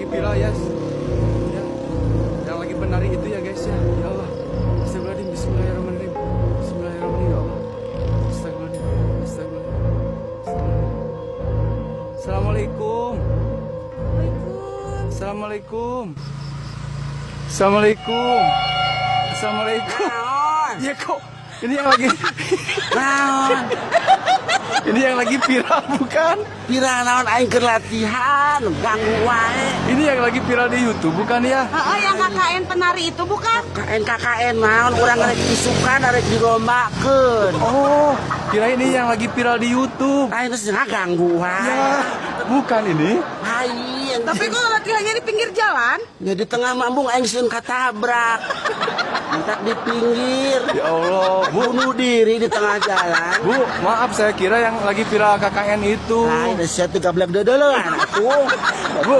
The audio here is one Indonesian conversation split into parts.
viral ya. Ya, yang lagi penari itu ya guys ya. Ya Allah. Astagfirullahaladzim. Bismillahirrahmanirrahim. Bismillahirrahmanirrahim. Ya Allah. Astagfirullahaladzim. Astagfirullahaladzim. Assalamualaikum. Assalamualaikum. Assalamualaikum. Assalamualaikum. Ya kok ini yang lagi ini yang lagi viral bukan? Viral naon aing keur latihan, ganggu wae. Ini yang lagi viral di YouTube bukan ya? Heeh, yang KKN penari itu bukan? KKN naon urang rek disukan rek dilombakeun. Oh, kira ini yang lagi viral di YouTube. Aing geus ganggu wae. Ya, bukan ini. Lain. Tapi kok latihannya di pinggir jalan? Ya di tengah mambung aing sieun katabrak. Mentak di pinggir. Ya Allah, Bu. Bunuh diri di tengah jalan. Bu, maaf saya kira yang lagi viral KKN itu. Lain sia teu gablek deudeuleuan atuh. Bu,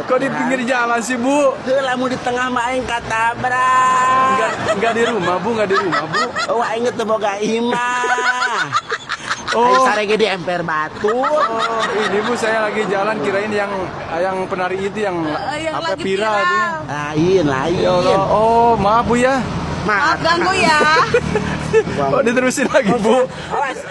kok di pinggir jalan sih, Bu? Teu lamun di tengah mah aing katabrak. Enggak di rumah, Bu, enggak di rumah, Bu. Oh aing teu boga imah. Aing Oh. sarege di emper batu. Oh, ini Bu saya lagi jalan kirain yang penari itu yang Yang apa lagi viral viral. Bu. Lain. Ya Allah. Oh, maaf Bu ya. Maaf ganggu ya. Oh, diterusin lagi Bu. Awas.